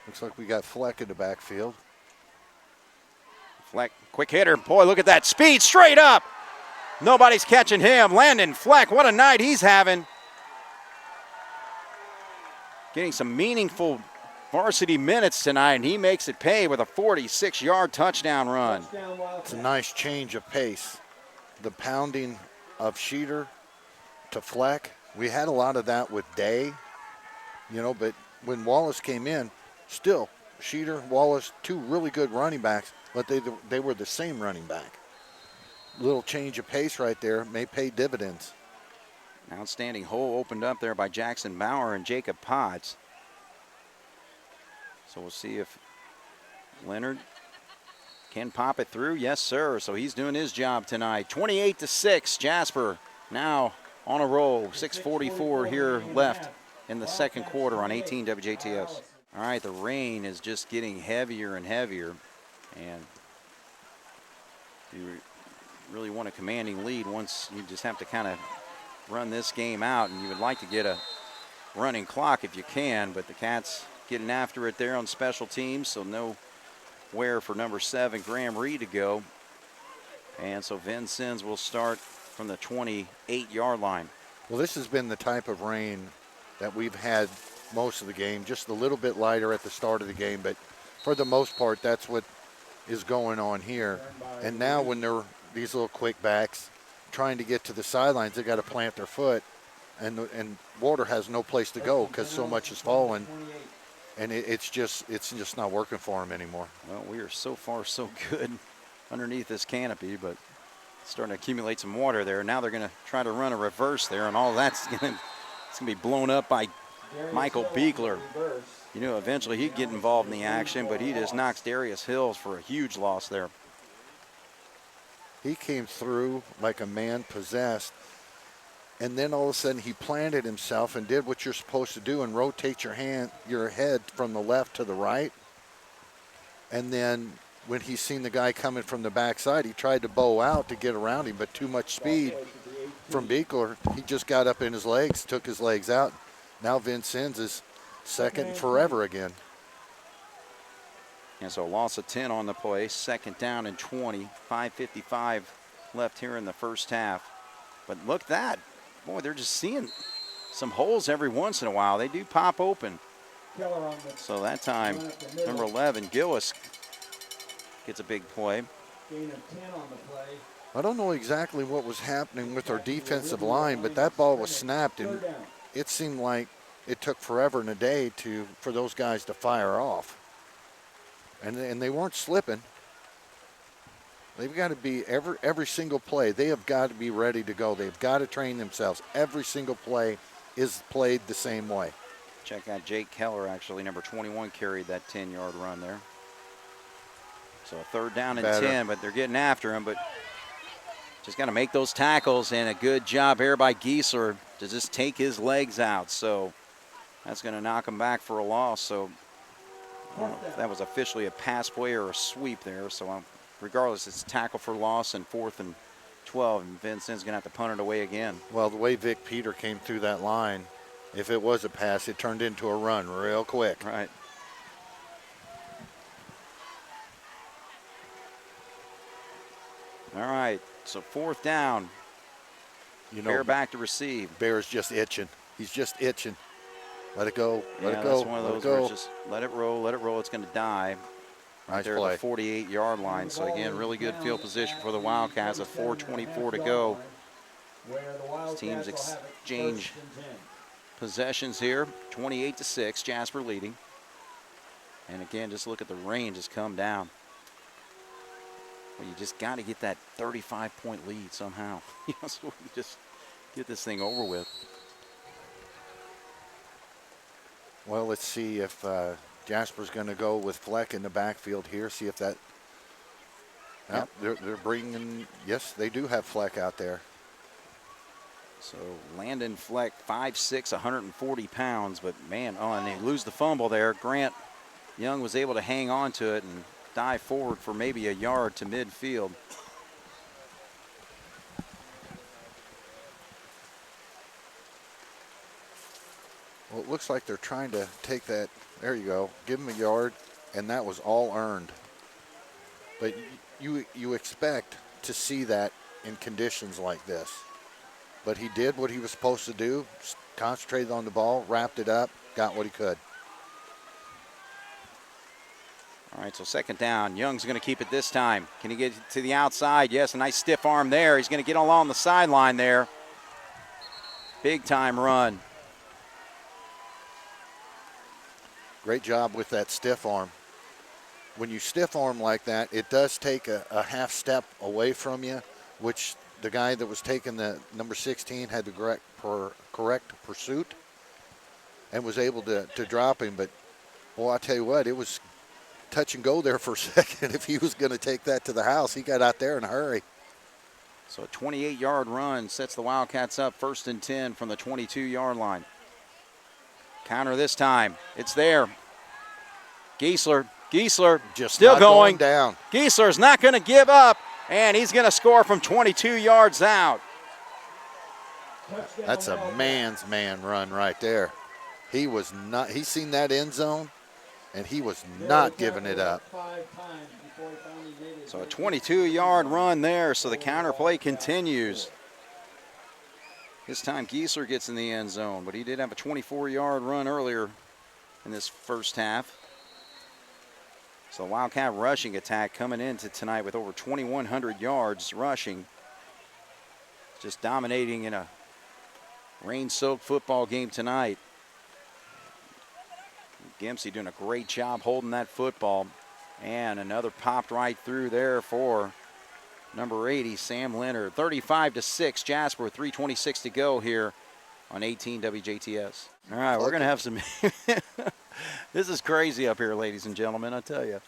Looks like we got Fleck in the backfield. Fleck, quick hitter. Boy, look at that speed, straight up. Nobody's catching him. Landon Fleck, what a night he's having. Getting some meaningful varsity minutes tonight, and he makes it pay with a 46-yard touchdown run. It's a nice change of pace. The pounding of Sheeter to Fleck. We had a lot of that with Day, but when Wallace came in, still, Sheeter, Wallace, 2 really good running backs, but they were the same running back. Little change of pace right there may pay dividends. Outstanding hole opened up there by Jackson Bauer and Jacob Potts. So we'll see if Leonard can pop it through. Yes, sir. So he's doing his job tonight. 28-6, Jasper now on a roll. 6:44 here left in the 2nd quarter on 18 WJTS. All right, the rain is just getting heavier and heavier, and you really want a commanding lead once you just have to kind of run this game out, and you would like to get a running clock if you can, but the Cats getting after it there on special teams, so nowhere for number 7, Graham Reed, to go. And so Vincennes will start from the 28-yard line. Well, this has been the type of rain that we've had most of the game, just a little bit lighter at the start of the game, but for the most part, that's what is going on here. And now when they're these little quick backs trying to get to the sidelines, they got to plant their foot, and water has no place to go because so much is falling, and it's just not working for them anymore. Well, we are so far so good underneath this canopy, but starting to accumulate some water there. Now they're going to try to run a reverse there, and all that's going to be blown up by Michael Beekler. You know, eventually he'd get involved in the action, but he just knocks Darius Hills for a huge loss there. He came through like a man possessed, and then all of a sudden he planted himself and did what you're supposed to do and rotate your head from the left to the right. And then when he seen the guy coming from the backside, he tried to bow out to get around him, but too much speed from Beekler. He just got up in his legs, took his legs out. Now Vincennes is second forever again. And so a loss of 10 on the play, second down and 20, 5:55 left here in the first half. But look at that. Boy, they're just seeing some holes every once in a while. They do pop open. So that time, number 11, Gillis, gets a big play. I don't know exactly what was happening with our defensive line, but that ball was snapped, and it seemed like it took forever and a day for those guys to fire off. And they weren't slipping. They've got to be every single play. They have got to be ready to go. They've got to train themselves. Every single play is played the same way. Check out Jake Keller, actually, number 21, carried that 10-yard run there. So a third down and 10, but they're getting after him. But just got to make those tackles, and a good job here by Giesler to just take his legs out. So that's going to knock him back for a loss. So I don't know if that was officially a pass play or a sweep there. So regardless, it's tackle for loss and 4th and 12, and Vincennes going to have to punt it away again. Well, the way Vic Peter came through that line, if it was a pass, it turned into a run real quick. Right. All right, so 4th down. You know, Bear back to receive. Bear's just itching. He's just itching. Let it go. Let it go. That's one of those where it's just let it roll, let it roll. It's going to die. Right there at the 48-yard line. So again, really good field position for the Wildcats with 4:24 to go. Teams exchange possessions here. 28-6, Jasper leading. And again, just look at the rain just come down. Well, you just got to get that 35-point lead somehow. So we just get this thing over with. Well, let's see if Jasper's going to go with Fleck in the backfield here. See if that. Yep. They're bringing. Yes, they do have Fleck out there. So Landon Fleck, 5'6", 140 pounds, but man, and they lose the fumble there. Grant Young was able to hang on to it and dive forward for maybe a yard to midfield. Well, it looks like they're trying to take that. There you go. Give him a yard, and that was all earned. But you expect to see that in conditions like this. But he did what he was supposed to do, concentrated on the ball, wrapped it up, got what he could. All right, so 2nd down. Young's going to keep it this time. Can he get to the outside? Yes, a nice stiff arm there. He's going to get along the sideline there. Big time run. Great job with that stiff arm. When you stiff arm like that, it does take a half step away from you, which the guy that was taking the number 16 had to correct pursuit and was able to drop him. But, boy, I tell you what, it was touch and go there for a second. If he was going to take that to the house, he got out there in a hurry. So a 28-yard run sets the Wildcats up 1st and 10 from the 22-yard line. Counter this time. It's there. Giesler Just still going down. Giesler's not going to give up, and he's going to score from 22 yards out. That's a man's man run right there. He was not. He seen that end zone, and he was not giving it up. So a 22-yard run there. So the counter play continues. This time Giesler gets in the end zone, but he did have a 24-yard run earlier in this first half. So Wildcat rushing attack coming into tonight with over 2,100 yards rushing. Just dominating in a rain-soaked football game tonight. Gimpsey doing a great job holding that football. And another popped right through there for number 80, Sam Leonard. 35-6, Jasper, 3:26 to go here on 18 WJTS. All right, we're going to have some. This is crazy up here, ladies and gentlemen, I tell you.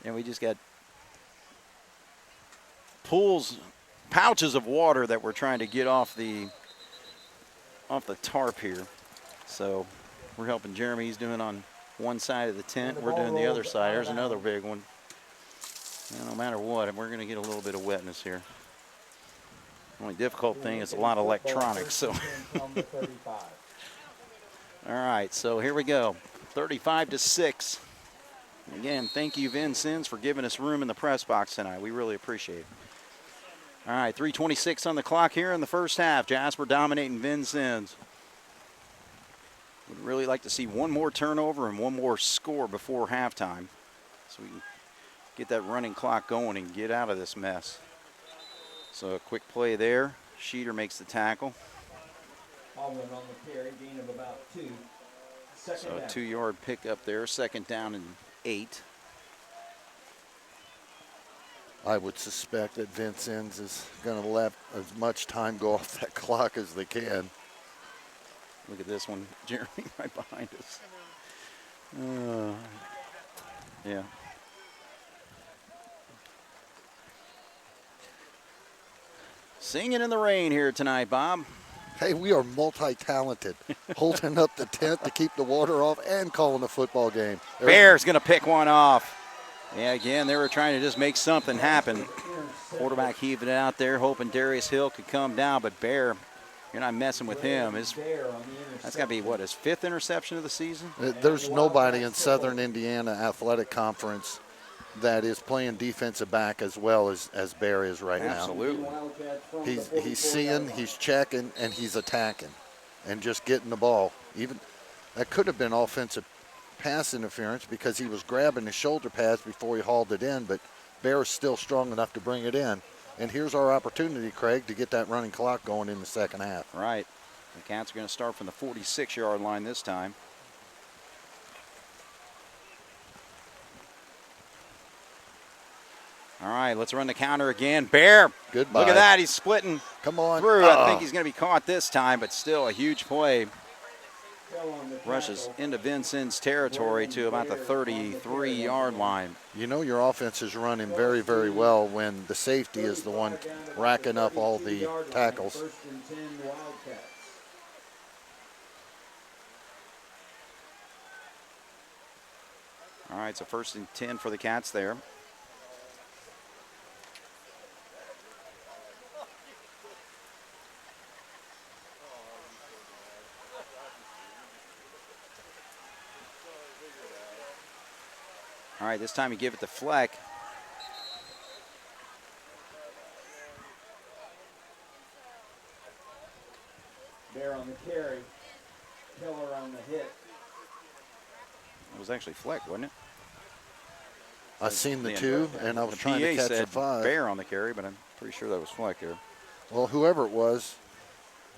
And we just got pouches of water that we're trying to get off the tarp here. So we're helping Jeremy. He's doing on one side of the tent. We're doing the other side. There's another big one. And no matter what, we're going to get a little bit of wetness here. The only difficult thing is a lot of electronics. So. All right, so here we go. 35-6. Again, thank you, Vincennes, for giving us room in the press box tonight. We really appreciate it. All right, 3:26 on the clock here in the first half. Jasper dominating Vincennes. Would really like to see one more turnover and one more score before halftime so we can get that running clock going and get out of this mess. So a quick play there. Sheeter makes the tackle. Baldwin on the carry, gain of about 2. So a 2-yard pickup there, 2nd down and 8. I would suspect that Vincennes is going to let as much time go off that clock as they can. Look at this one, Jeremy, right behind us. Yeah. Singing in the rain here tonight, Bob. Hey, we are multi-talented, holding up the tent to keep the water off and calling a football game. Bear's going to pick one off. Yeah, again, they were trying to just make something happen. Quarterback heaving it out there, hoping Darius Hill could come down, but Bear, you're not messing with him. That's got to be, what, his 5th interception of the season? There's nobody in Southern Indiana Athletic Conference that is playing defensive back as well as Bear is right now. Absolutely. He's seeing, he's checking, and he's attacking and just getting the ball. Even that could have been offensive pass interference because he was grabbing the shoulder pads before he hauled it in, but Bear is still strong enough to bring it in. And here's our opportunity, Craig, to get that running clock going in the second half. Right. The Cats are going to start from the 46-yard line this time. All right, let's run the counter again. Bear, goodbye. Look at that. He's splitting Come on. through. I think he's going to be caught this time, but still a huge play. Rushes into Vincennes' territory to about the 33-yard line. You know your offense is running very, very well when the safety is the one racking up all the tackles. All right, so 1st and 10 for the Cats there. All right, this time you give it to Fleck. Bear on the carry. Keller on the hit. It was actually Fleck, wasn't it? I seen the 2, and I was trying to catch the 5. Bear on the carry, but I'm pretty sure that was Fleck there. Well, whoever it was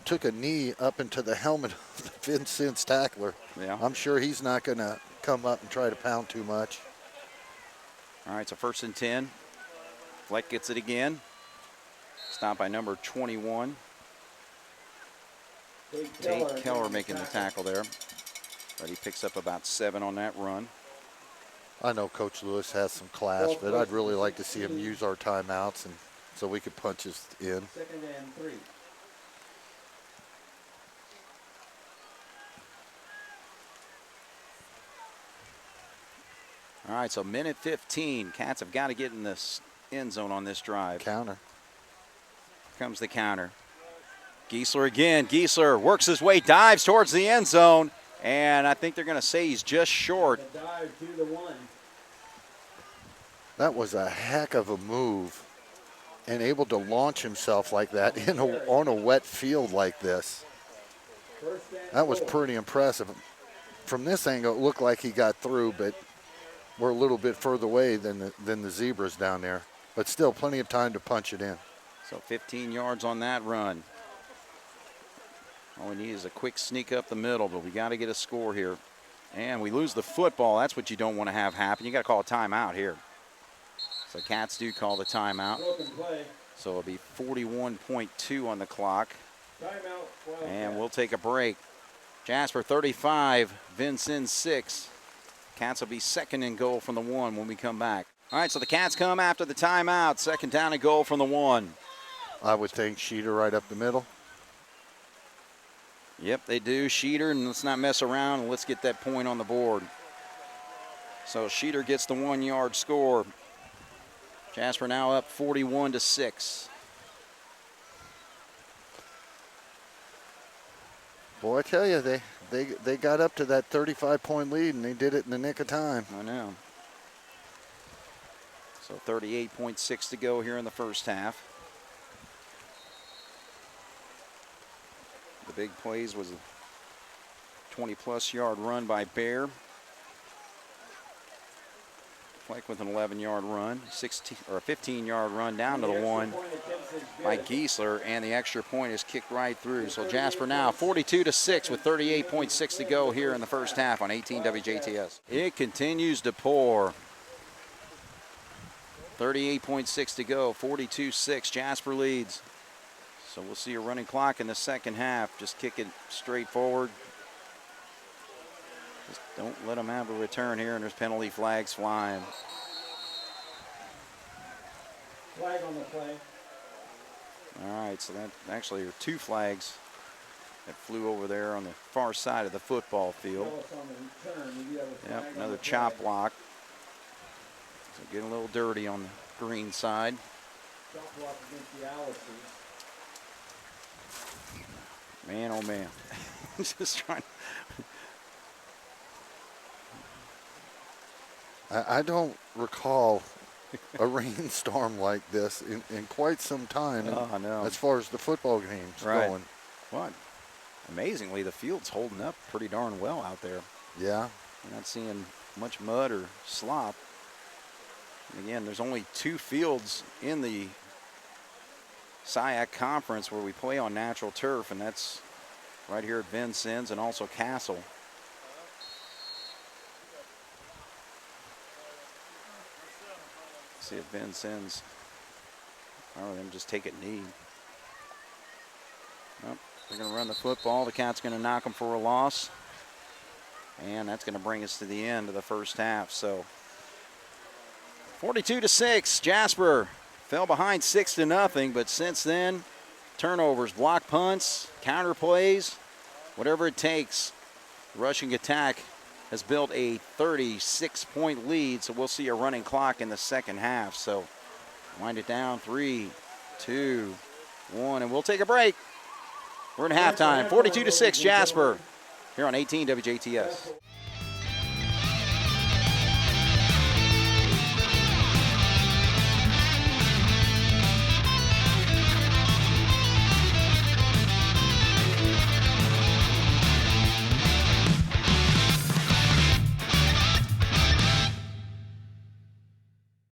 took a knee up into the helmet of the Vincennes tackler. Yeah. I'm sure he's not going to come up and try to pound too much. All right, so 1st and 10. Fleck gets it again. Stopped by number 21. Tate Keller making the tackle there. But he picks up about 7 on that run. I know Coach Lewis has some class, but I'd really like to see him use our timeouts and so we could punch us in. 2nd and 3. All right, so minute 15. Cats have got to get in this end zone on this drive. Counter. Here comes the counter. Giesler again. Giesler works his way, dives towards the end zone, and I think they're going to say he's just short. Dive to the 1. That was a heck of a move, and able to launch himself like that on a wet field like this. That was pretty impressive. From this angle, it looked like he got through, but we're a little bit further away than the Zebras down there. But still, plenty of time to punch it in. So 15 yards on that run. All we need is a quick sneak up the middle, but we got to get a score here. And we lose the football. That's what you don't want to have happen. You got to call a timeout here. So Cats do call the timeout. So it'll be 41.2 on the clock. And we'll take a break. Jasper 35, Vincennes 6. Cats will be second and goal from the 1 when we come back. All right, so the Cats come after the timeout. Second down and goal from the 1. I would think Sheeter right up the middle. Yep, they do. Sheeter, and let's not mess around, and let's get that point on the board. So Sheeter gets the 1-yard score. Jasper now up 41-6. Boy, I tell you, they got up to that 35-point lead, and they did it in the nick of time. I know. So 38.6 to go here in the first half. The big plays was a 20-plus yard run by Bear. Fleck with an 11-yard run, 15-yard run down to the 1 by Giesler, and the extra point is kicked right through. So Jasper now 42-6 with 38.6 to go here in the first half on 18 WJTS. It continues to pour. 38.6 to go, 42-6, Jasper leads. So we'll see a running clock in the second half. Just kick it straight forward. Just don't let them have a return here, and there's penalty flags flying. Flag on the play. All right, so that actually are 2 flags that flew over there on the far side of the football field. Yep, another chop block. So getting a little dirty on the green side. Chop block against the Alice's. Man, oh man. Just trying. I don't recall a rainstorm like this in quite some time. Oh, I know. As far as the football game's going. What? Amazingly, the field's holding up pretty darn well out there. Yeah. You're not seeing much mud or slop. And again, there's only 2 fields in the SIAC conference where we play on natural turf, and that's right here at Vincennes and also Castle. See if Vincennes, or them just take a knee. Nope, they're going to run the football. The Cat's going to knock them for a loss. And that's going to bring us to the end of the first half. So 42-6, Jasper fell behind 6-0, but since then, turnovers, block punts, counter plays, whatever it takes. The rushing attack has built a 36-point lead, so we'll see a running clock in the second half. So wind it down, 3, 2, 1, and we'll take a break. We're in halftime, 42-6 Jasper, here on 18 WJTS.